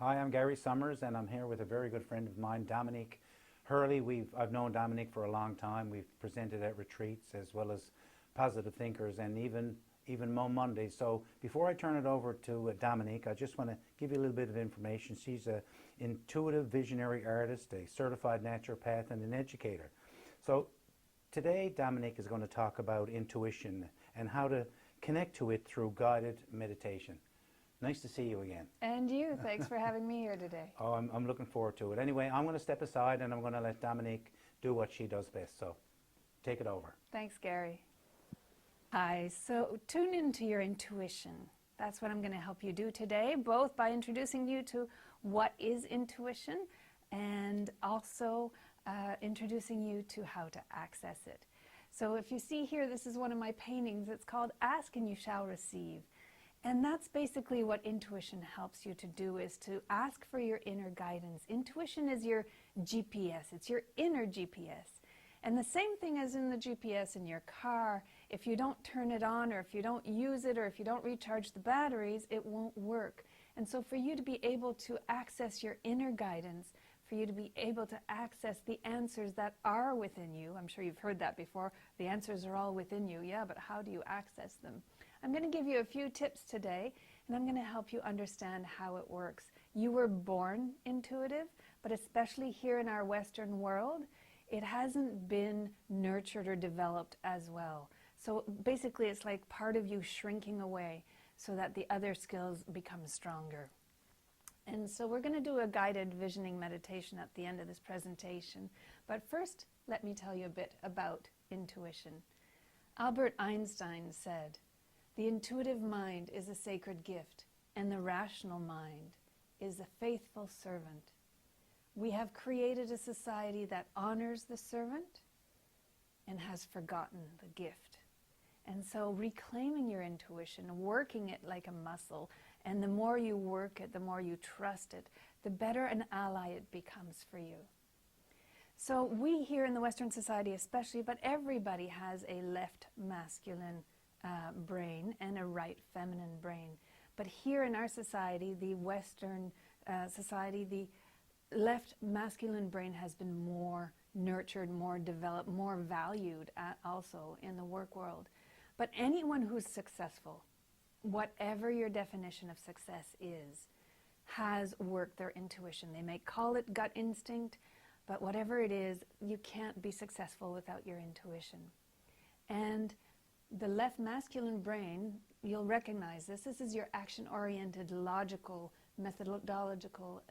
Hi, I'm Gary Summers, and I'm here with a very good friend of mine, Dominique Hurley. I've known Dominique for a long time. We've presented at retreats as well as Positive Thinkers and even Mo Mondays. So before I turn it over to Dominique, I just want to give you a little bit of information. She's an intuitive visionary artist, a certified naturopath, and an educator. So today, Dominique is going to talk about intuition and how to connect to it through guided meditation. Nice to see you again. And you. Thanks for having me here today. Oh, I'm looking forward to it. Anyway, I'm going to step aside and I'm going to let Dominique do what she does best. So take it over. Thanks, Gary. Hi. So tune into your intuition. That's what I'm going to help you do today, both by introducing you to what is intuition and also introducing you to how to access it. So if you see here, this is one of my paintings. It's called Ask and You Shall Receive. And that's basically what intuition helps you to do, is to ask for your inner guidance. Intuition is your GPS. It's your inner GPS. And the same thing as in the GPS in your car, if you don't turn it on or if you don't use it or if you don't recharge the batteries, it won't work. And so for you to be able to access your inner guidance, for you to be able to access the answers that are within you, I'm sure you've heard that before, the answers are all within you, yeah, but how do you access them? I'm going to give you a few tips today, and I'm going to help you understand how it works. You were born intuitive, but especially here in our Western world, it hasn't been nurtured or developed as well. So basically, it's like part of you shrinking away so that the other skills become stronger. And so we're going to do a guided visioning meditation at the end of this presentation. But first, let me tell you a bit about intuition. Albert Einstein said, "The intuitive mind is a sacred gift, and the rational mind is a faithful servant. We have created a society that honors the servant and has forgotten the gift." And so reclaiming your intuition, working it like a muscle, and the more you work it, the more you trust it, the better an ally it becomes for you. So we here in the Western society especially, but everybody has a left masculine brain and a right feminine brain. But here in our society, the Western society, the left masculine brain has been more nurtured, more developed, more valued also in the work world. But anyone who's successful, whatever your definition of success is, has worked their intuition. They may call it gut instinct, but whatever it is, you can't be successful without your intuition. And the left masculine brain, you'll recognize this. This is your action-oriented, logical, methodological,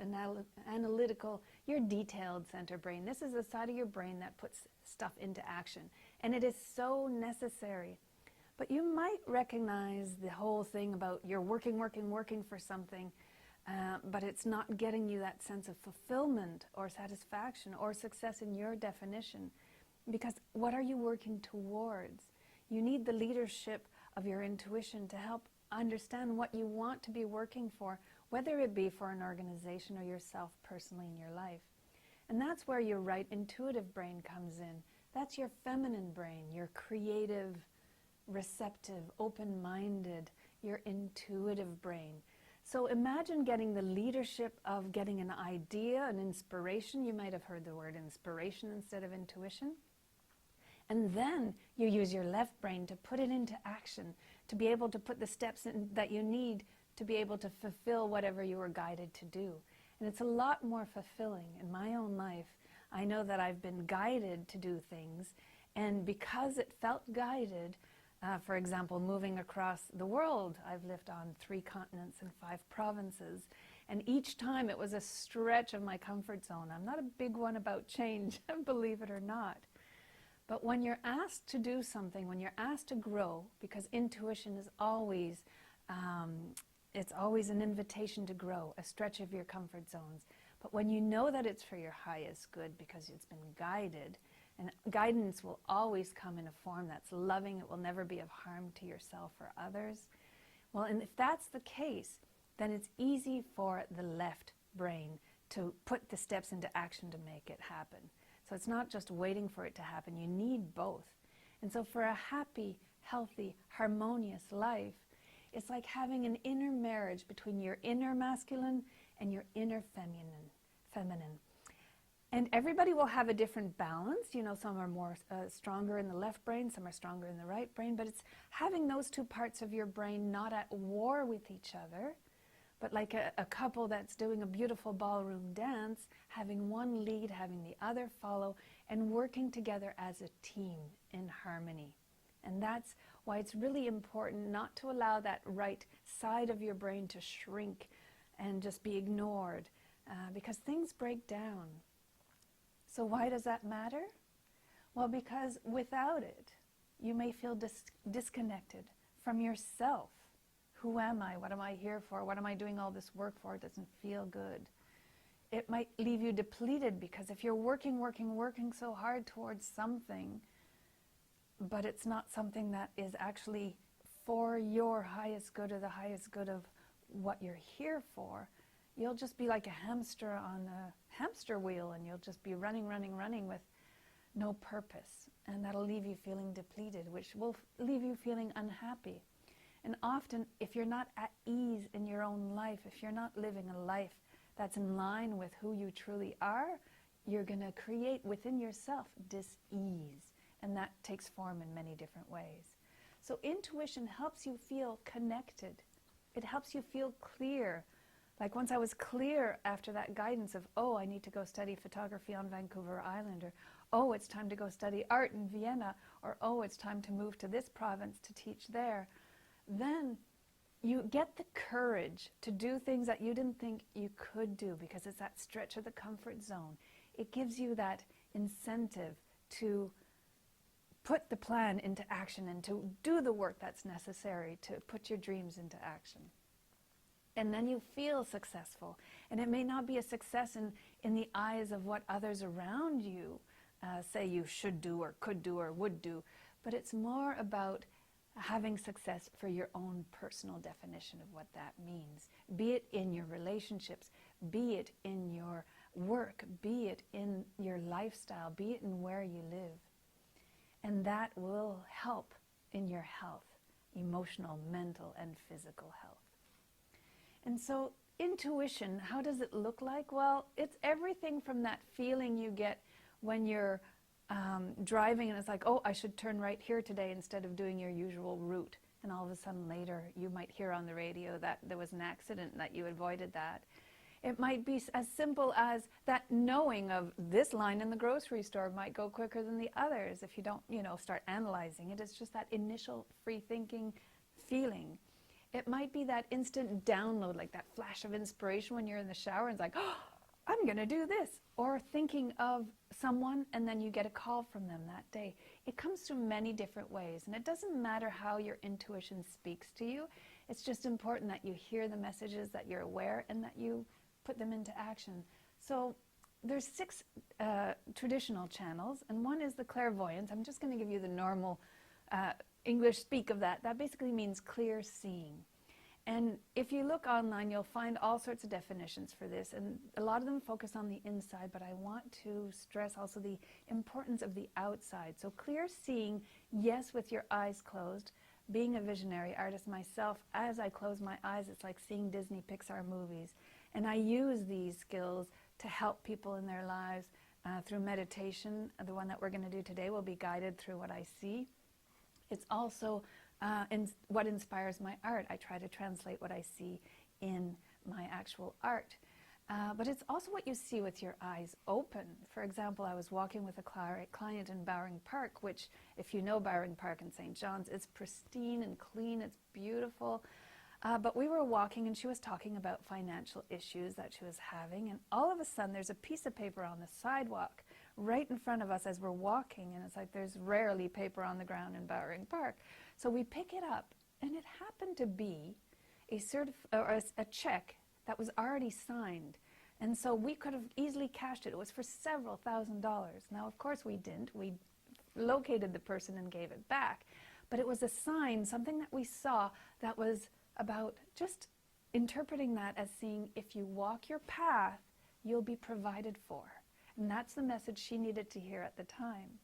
analytical, your detailed center brain. This is the side of your brain that puts stuff into action. And it is so necessary. But you might recognize the whole thing about you're working for something, but it's not getting you that sense of fulfillment or satisfaction or success in your definition. Because what are you working towards? You need the leadership of your intuition to help understand what you want to be working for, whether it be for an organization or yourself personally in your life. And that's where your right intuitive brain comes in. That's your feminine brain, your creative, receptive, open-minded, your intuitive brain. So imagine getting the leadership of getting an idea, an inspiration. You might have heard the word inspiration instead of intuition. And then you use your left brain to put it into action, to be able to put the steps in that you need to be able to fulfill whatever you were guided to do. And it's a lot more fulfilling. In my own life, I know that I've been guided to do things, and because it felt guided, for example, moving across the world, I've lived on 3 continents and 5 provinces, and each time it was a stretch of my comfort zone. I'm not a big one about change, believe it or not. But when you're asked to do something, when you're asked to grow, because intuition is always, it's always an invitation to grow, a stretch of your comfort zones. But when you know that it's for your highest good because it's been guided, and guidance will always come in a form that's loving, it will never be of harm to yourself or others. Well, and if that's the case, then it's easy for the left brain to put the steps into action to make it happen. So it's not just waiting for it to happen, you need both. And so for a happy, healthy, harmonious life, it's like having an inner marriage between your inner masculine and your inner feminine. And everybody will have a different balance. You know, some are more stronger in the left brain, some are stronger in the right brain, but it's having those two parts of your brain not at war with each other, but like a couple that's doing a beautiful ballroom dance, having one lead, having the other follow, and working together as a team in harmony. And that's why it's really important not to allow that right side of your brain to shrink and just be ignored, because things break down. So why does that matter? Well, because without it, you may feel disconnected from yourself. Who am I? What am I here for? What am I doing all this work for? It doesn't feel good. It might leave you depleted, because if you're working so hard towards something, but it's not something that is actually for your highest good or the highest good of what you're here for, you'll just be like a hamster on a hamster wheel, and you'll just be running with no purpose. And that'll leave you feeling depleted, which will leave you feeling unhappy. And often, if you're not at ease in your own life, if you're not living a life that's in line with who you truly are, you're going to create within yourself dis-ease. And that takes form in many different ways. So intuition helps you feel connected. It helps you feel clear. Like once I was clear after that guidance of, oh, I need to go study photography on Vancouver Island, or oh, it's time to go study art in Vienna, or oh, it's time to move to this province to teach there, then you get the courage to do things that you didn't think you could do, because it's that stretch of the comfort zone. It gives you that incentive to put the plan into action and to do the work that's necessary to put your dreams into action. And then you feel successful. And it may not be a success in the eyes of what others around you say you should do or could do or would do, but it's more about having success for your own personal definition of what that means. Be it in your relationships, be it in your work, be it in your lifestyle, be it in where you live. And that will help in your health, emotional, mental, and physical health. And so intuition, how does it look like? Well, it's everything from that feeling you get when you're driving and it's like, oh, I should turn right here today instead of doing your usual route. And all of a sudden later you might hear on the radio that there was an accident and that you avoided that. It might be as simple as that knowing of this line in the grocery store might go quicker than the others if you don't, start analyzing it. It's just that initial free thinking feeling. It might be that instant download, like that flash of inspiration when you're in the shower and it's like, oh, I'm going to do this. Or thinking of someone and then you get a call from them that day. It comes through many different ways, and it doesn't matter how your intuition speaks to you. It's just important that you hear the messages, that you're aware, and that you put them into action. So there's 6 traditional channels, and one is the clairvoyance. I'm just going to give you the normal English speak of that. That basically means clear seeing. And if you look online, you'll find all sorts of definitions for this, and a lot of them focus on the inside, but I want to stress also the importance of the outside. So clear seeing, yes, with your eyes closed. Being a visionary artist myself, as I close my eyes, it's like seeing Disney Pixar movies. And I use these skills to help people in their lives through meditation. The one that we're going to do today will be guided through what I see. It's also what inspires my art. I try to translate what I see in my actual art. But it's also what you see with your eyes open. For example, I was walking with a client in Bowring Park, which, if you know Bowring Park in St. John's, it's pristine and clean, it's beautiful. But we were walking and she was talking about financial issues that she was having, and all of a sudden there's a piece of paper on the sidewalk right in front of us as we're walking, and it's like there's rarely paper on the ground in Bowring Park. So we pick it up, and it happened to be a check that was already signed. And so we could have easily cashed it. It was for several $1,000s. Now, of course, we didn't. We located the person and gave it back. But it was a sign, something that we saw that was about just interpreting that as seeing if you walk your path, you'll be provided for. And that's the message she needed to hear at the time.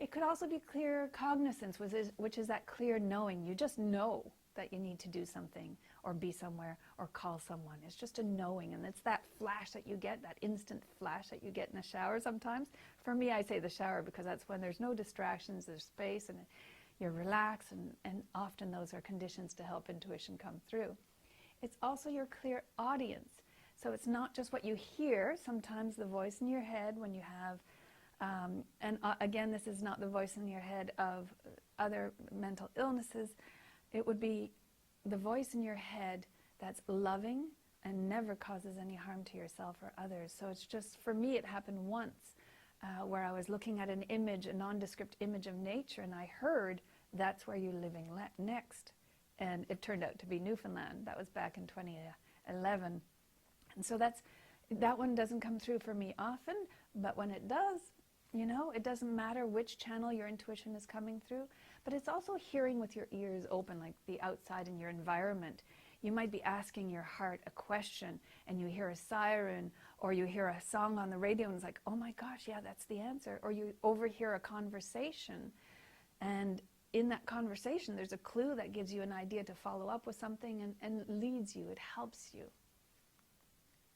It could also be clear cognizance, which is that clear knowing. You just know that you need to do something or be somewhere or call someone. It's just a knowing, and it's that flash that you get, that instant flash that you get in the shower sometimes. For me, I say the shower because that's when there's no distractions, there's space, and you're relaxed, and often those are conditions to help intuition come through. It's also your clear audience. So it's not just what you hear, sometimes the voice in your head when you have again, this is not the voice in your head of other mental illnesses. It would be the voice in your head that's loving and never causes any harm to yourself or others. So it's just, for me, it happened once where I was looking at an image, a nondescript image of nature, and I heard, "That's where you're living next." And it turned out to be Newfoundland. That was back in 2011. And so that one doesn't come through for me often, but when it does, you know, it doesn't matter which channel your intuition is coming through, but it's also hearing with your ears open, like the outside in your environment. You might be asking your heart a question and you hear a siren, or you hear a song on the radio and it's like, oh my gosh, yeah, that's the answer. Or you overhear a conversation, and in that conversation there's a clue that gives you an idea to follow up with something and leads you, it helps you.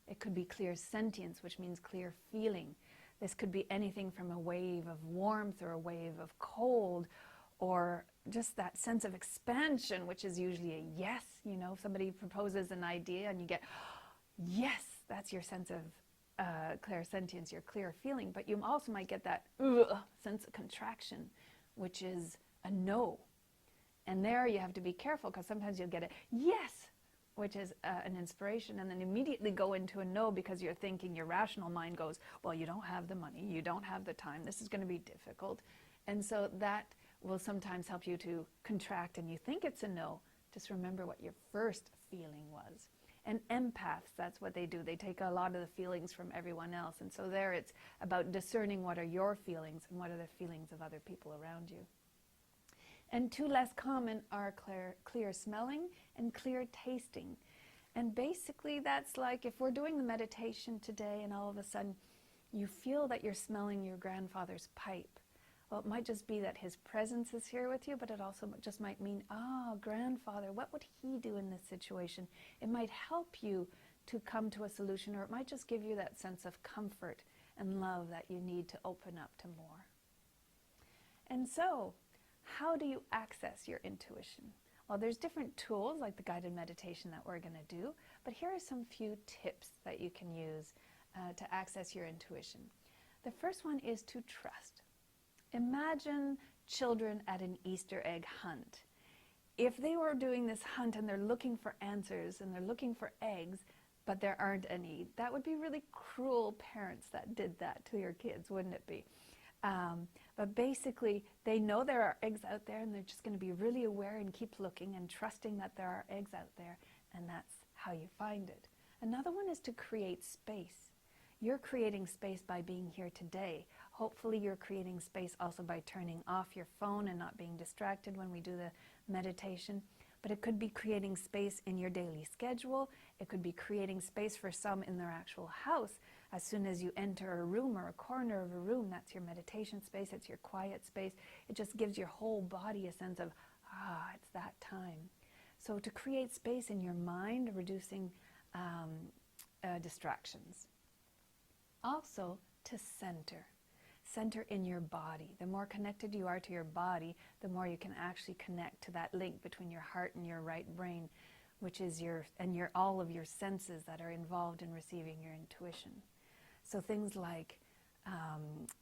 It could be clear sentience, which means clear feeling. This could be anything from a wave of warmth or a wave of cold, or just that sense of expansion, which is usually a yes. You know, if somebody proposes an idea and you get, yes, that's your sense of clairsentience, your clear feeling. But you also might get that sense of contraction, which is a no. And there you have to be careful, because sometimes you'll get a yes, which is an inspiration, and then immediately go into a no because you're thinking, your rational mind goes, well, you don't have the money, you don't have the time, this is going to be difficult. And so that will sometimes help you to contract, and you think it's a no. Just remember what your first feeling was. And empaths, that's what they do. They take a lot of the feelings from everyone else. And so there it's about discerning what are your feelings and what are the feelings of other people around you. And two less common are clear smelling and clear tasting. And basically that's like if we're doing the meditation today and all of a sudden you feel that you're smelling your grandfather's pipe. Well, it might just be that his presence is here with you, but it also just might mean, grandfather, what would he do in this situation? It might help you to come to a solution, or it might just give you that sense of comfort and love that you need to open up to more. And so, how do you access your intuition? Well, there's different tools like the guided meditation that we're going to do, but here are some few tips that you can use to access your intuition. The first one is to trust. Imagine children at an Easter egg hunt. If they were doing this hunt and they're looking for answers and they're looking for eggs, but there aren't any, that would be really cruel parents that did that to your kids, wouldn't it be? But basically, they know there are eggs out there, and they're just going to be really aware and keep looking and trusting that there are eggs out there, and that's how you find it. Another one is to create space. You're creating space by being here today. Hopefully you're creating space also by turning off your phone and not being distracted when we do the meditation. But it could be creating space in your daily schedule. It could be creating space for some in their actual house. As soon as you enter a room or a corner of a room, that's your meditation space, it's your quiet space. It just gives your whole body a sense of, it's that time. So to create space in your mind, reducing distractions. Also, to center. Center in your body. The more connected you are to your body, the more you can actually connect to that link between your heart and your right brain, which is all of your senses that are involved in receiving your intuition. So things like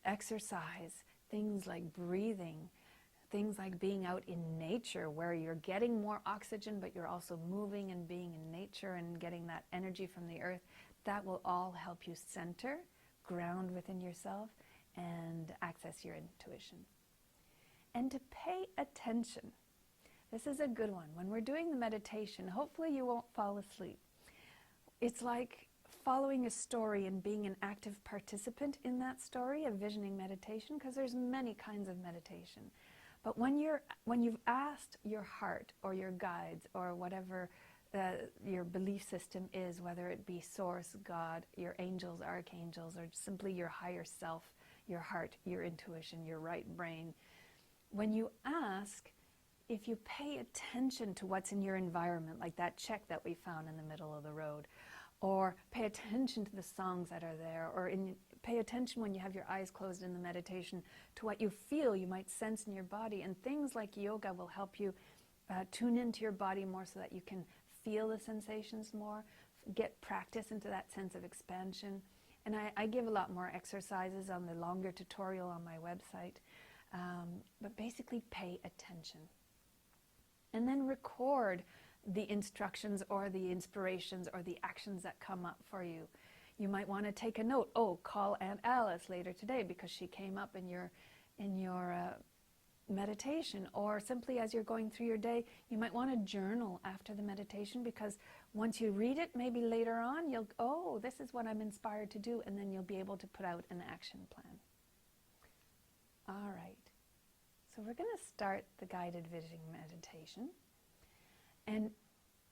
exercise, things like breathing, things like being out in nature where you're getting more oxygen, but you're also moving and being in nature and getting that energy from the earth, that will all help you center, ground within yourself, and access your intuition. And to pay attention. This is a good one. When we're doing the meditation, hopefully you won't fall asleep. It's like following a story and being an active participant in that story of visioning meditation, because there's many kinds of meditation. But when you've asked your heart or your guides or whatever your belief system is, whether it be Source, God, your angels, archangels, or simply your higher self, your heart, your intuition, your right brain. When you ask, if you pay attention to what's in your environment, like that check that we found in the middle of the road, or pay attention to the songs that are there, or pay attention when you have your eyes closed in the meditation to what you feel, you might sense in your body. And things like yoga will help you tune into your body more so that you can feel the sensations more, get practice into that sense of expansion. And I give a lot more exercises on the longer tutorial on my website. But basically pay attention. And then record the instructions or the inspirations or the actions that come up for you. You might want to take a note. Oh, call Aunt Alice later today because she came up in your meditation. Or simply as you're going through your day, you might want to journal after the meditation, because once you read it, maybe later on, you'll, oh, this is what I'm inspired to do, and then you'll be able to put out an action plan. All right. So we're going to start the guided vision meditation. And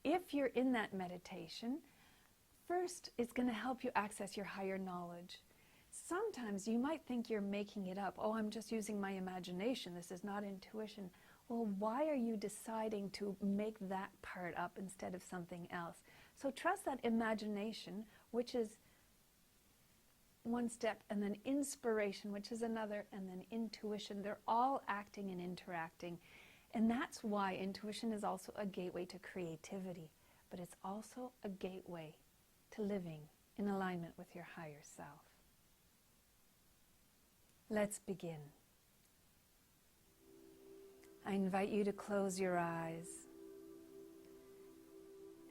if you're in that meditation, first it's going to help you access your higher knowledge. Sometimes you might think you're making it up. Oh, I'm just using my imagination. This is not intuition. Well, why are you deciding to make that part up instead of something else? So trust that imagination, which is one step, and then inspiration, which is another, and then intuition. They're all acting and interacting. And that's why intuition is also a gateway to creativity, but it's also a gateway to living in alignment with your higher self. Let's begin. I invite you to close your eyes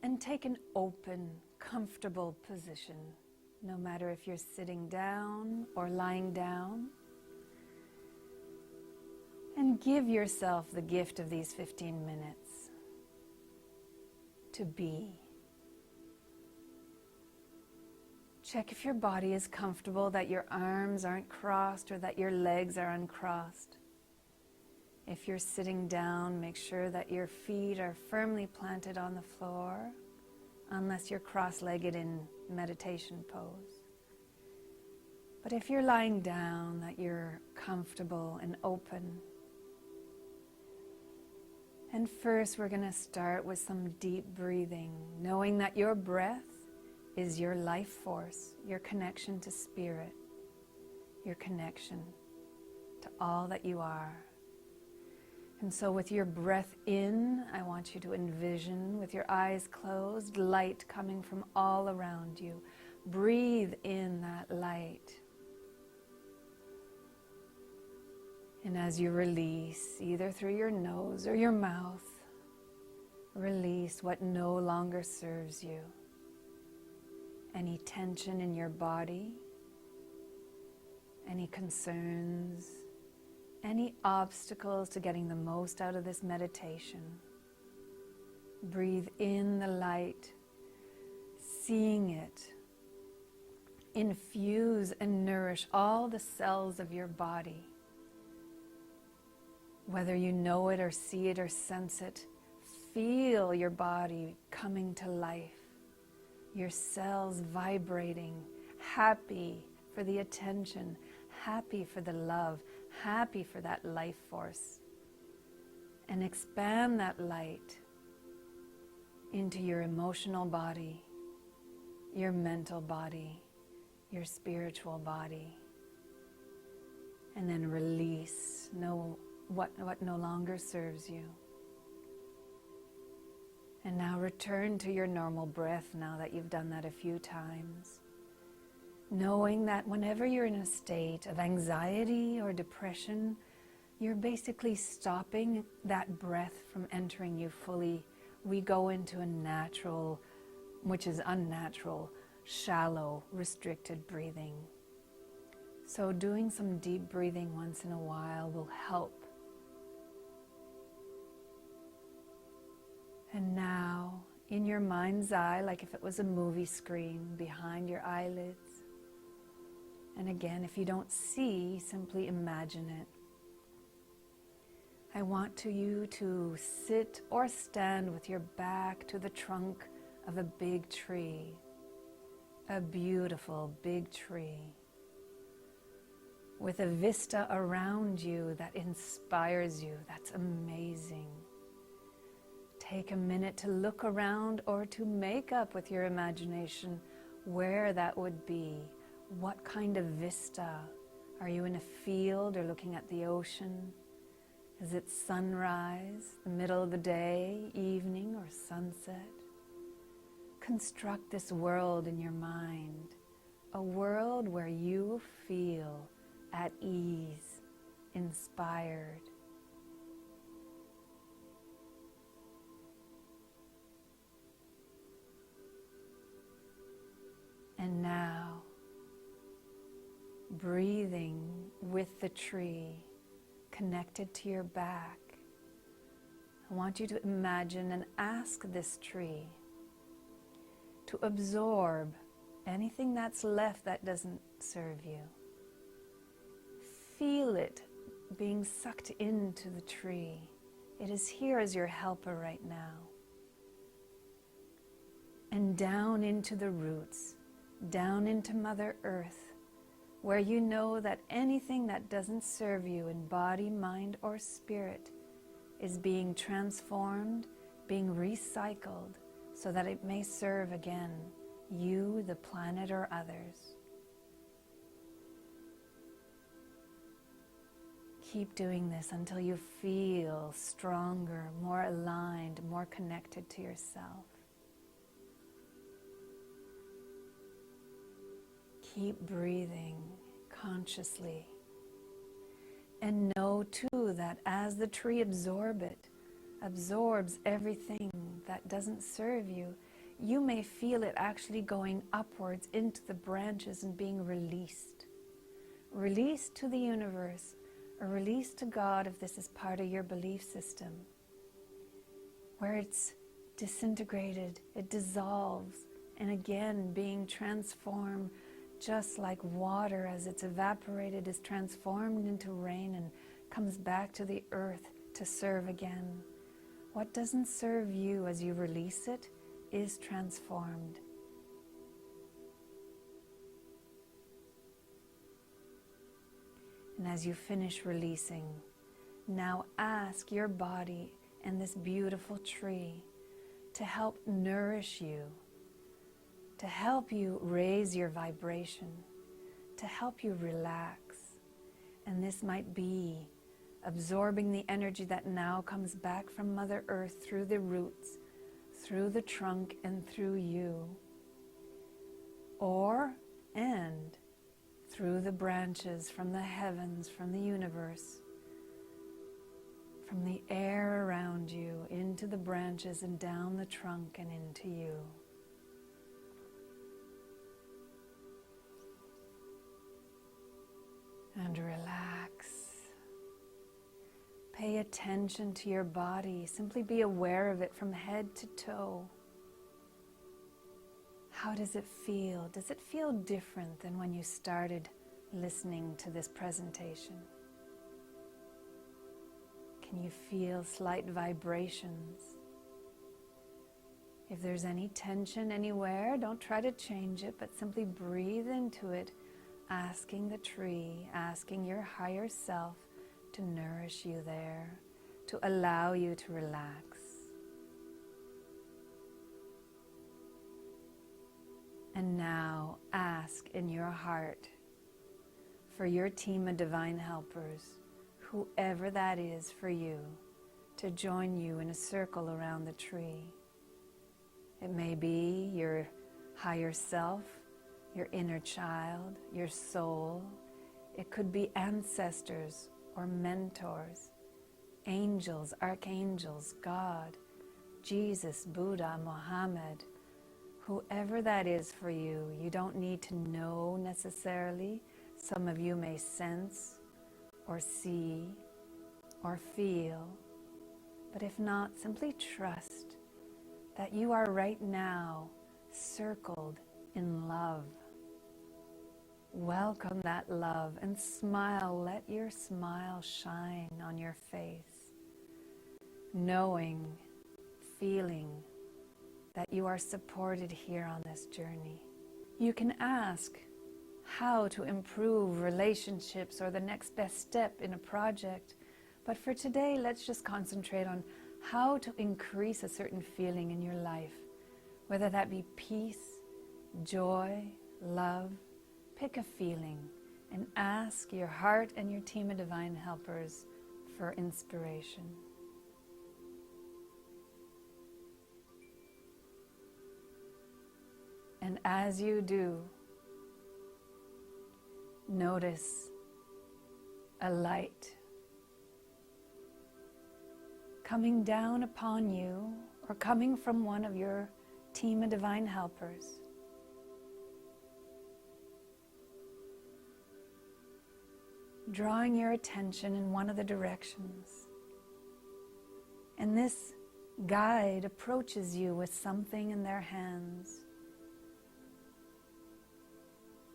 and take an open, comfortable position. No matter if you're sitting down or lying down, and give yourself the gift of these 15 minutes to be. Check if your body is comfortable, that your arms aren't crossed or that your legs are uncrossed. If you're sitting down, make sure that your feet are firmly planted on the floor, unless you're cross-legged in meditation pose. But if you're lying down, that you're comfortable and open. And first we're going to start with some deep breathing, knowing that your breath is your life force, your connection to spirit, your connection to all that you are. And so with your breath in, I want you to envision, with your eyes closed, light coming from all around you. Breathe in that light. And as you release, either through your nose or your mouth, release what no longer serves you. Any tension in your body, any concerns, any obstacles to getting the most out of this meditation. Breathe in the light, seeing it infuse and nourish all the cells of your body. Whether you know it or see it or sense it, feel your body coming to life, your cells vibrating, happy for the attention, happy for the love, happy for that life force. And expand that light into your emotional body, your mental body, your spiritual body. And then release what no longer serves you. And now return to your normal breath now that you've done that a few times. Knowing that whenever you're in a state of anxiety or depression, you're basically stopping that breath from entering you fully. We go into a natural, which is unnatural, shallow, restricted breathing. So doing some deep breathing once in a while will help. And now, in your mind's eye, like if it was a movie screen behind your eyelids. And again, if you don't see, simply imagine it. I want you to sit or stand with your back to the trunk of a big tree, a beautiful big tree. with a vista around you that inspires you. That's amazing. Take a minute to look around or to make up with your imagination where that would be. What kind of vista? Are you in a field or looking at the ocean? Is it sunrise, the middle of the day, evening, or sunset? Construct this world in your mind, a world where you feel at ease, inspired. And now, breathing with the tree, connected to your back, I want you to imagine and ask this tree to absorb anything that's left that doesn't serve you. Feel it being sucked into the tree. It is here as your helper right now. And down into the roots, down into Mother Earth, where you know that anything that doesn't serve you in body, mind, or spirit is being transformed, being recycled, so that it may serve again you, the planet, or others. Keep doing this until you feel stronger, more aligned, more connected to yourself. Keep breathing consciously. And know too that as the tree absorbs everything that doesn't serve you, you may feel it actually going upwards into the branches and being released. Released to the universe, or released to God if this is part of your belief system. Where it's disintegrated, it dissolves, and again being transformed, just like water as it's evaporated is transformed into rain and comes back to the earth to serve again. What doesn't serve you as you release it is transformed. And as you finish releasing, now ask your body and this beautiful tree to help nourish you, to help you raise your vibration, to help you relax. And this might be absorbing the energy that now comes back from Mother Earth through the roots, through the trunk, and through you. And through the branches, from the heavens, from the universe, from the air around you, into the branches and down the trunk and into you. And relax. Pay attention to your body. Simply be aware of it from head to toe. How does it feel? Does it feel different than when you started listening to this presentation? Can you feel slight vibrations? If there's any tension anywhere, don't try to change it, but simply breathe into it, asking the tree, asking your higher self to nourish you there, to allow you to relax. And now ask in your heart for your team of divine helpers, whoever that is for you, to join you in a circle around the tree. It may be your higher self, your inner child, your soul. It could be ancestors or mentors, angels, archangels, God, Jesus, Buddha, Muhammad. Whoever that is for you, you don't need to know necessarily. Some of you may sense or see or feel, but if not, simply trust that you are right now circled in love. Welcome that love and smile. Let your smile shine on your face, knowing, feeling that you are supported here on this journey. You can ask, how to improve relationships or the next best step in a project. But for today, let's just concentrate on how to increase a certain feeling in your life, whether that be peace, joy, love. Pick a feeling and ask your heart and your team of divine helpers for inspiration. And as you do, notice a light coming down upon you or coming from one of your team of divine helpers. Drawing your attention in one of the directions. And this guide approaches you with something in their hands.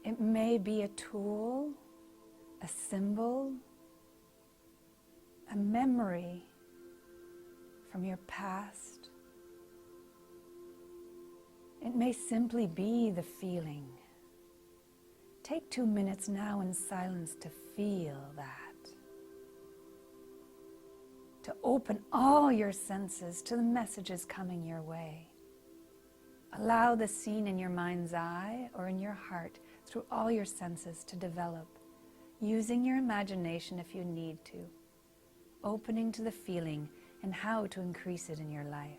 It may be a tool, a symbol, a memory from your past. It may simply be the feeling. Take 2 minutes now in silence to feel that. To open all your senses to the messages coming your way. Allow the scene in your mind's eye or in your heart through all your senses to develop, using your imagination if you need to, opening to the feeling and how to increase it in your life.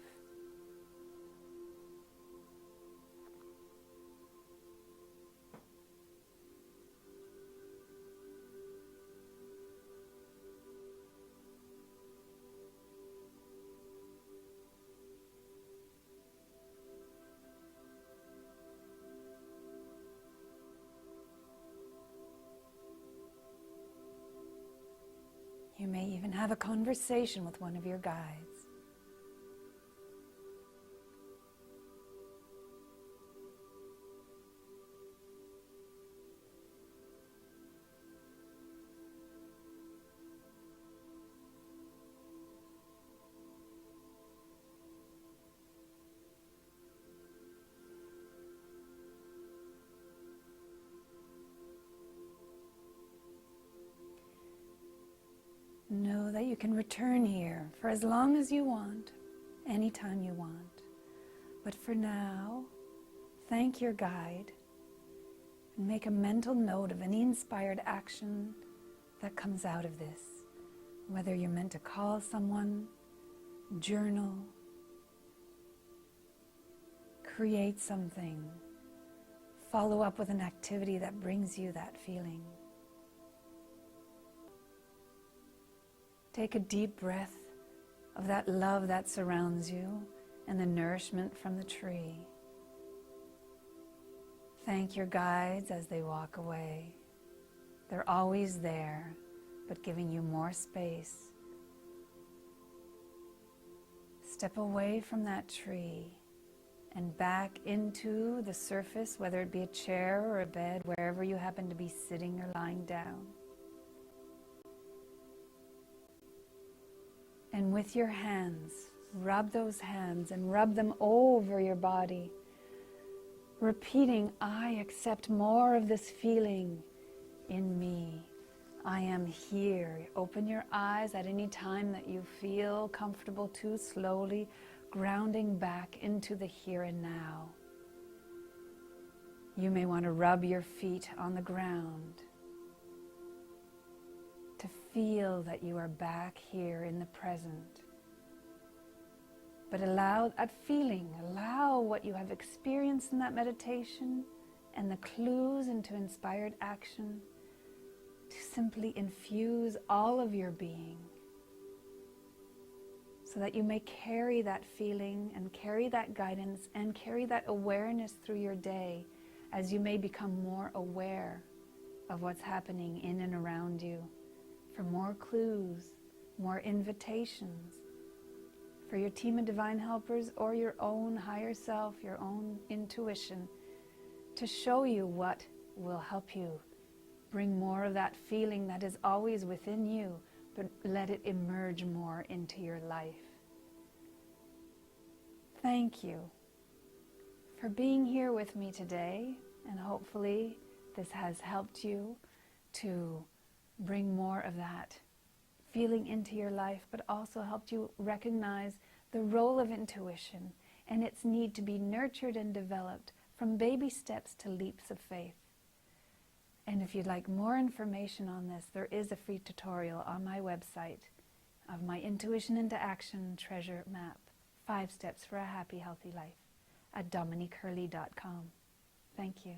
You may even have a conversation with one of your guides. Know that you can return here for as long as you want, anytime you want. But for now, thank your guide and make a mental note of any inspired action that comes out of this. Whether you're meant to call someone, journal, create something, follow up with an activity that brings you that feeling. Take a deep breath of that love that surrounds you and the nourishment from the tree. Thank your guides as they walk away. They're always there, but giving you more space. Step away from that tree and back into the surface, whether it be a chair or a bed, wherever you happen to be sitting or lying down. And with your hands, rub those hands and rub them over your body, repeating, I accept more of this feeling in me. I am here. Open your eyes at any time that you feel comfortable to, slowly grounding back into the here and now. You may want to rub your feet on the ground to feel that you are back here in the present. But allow that feeling, allow what you have experienced in that meditation and the clues into inspired action to simply infuse all of your being, so that you may carry that feeling and carry that guidance and carry that awareness through your day as you may become more aware of what's happening in and around you, for more clues, more invitations, for your team of divine helpers or your own higher self, your own intuition, to show you what will help you bring more of that feeling that is always within you, but let it emerge more into your life. Thank you for being here with me today, and hopefully this has helped you to bring more of that feeling into your life, but also helped you recognize the role of intuition and its need to be nurtured and developed from baby steps to leaps of faith. And if you'd like more information on this, there is a free tutorial on my website of my Intuition into Action treasure map, 5 steps for a happy, healthy life, at dominiquehurley.com. Thank you.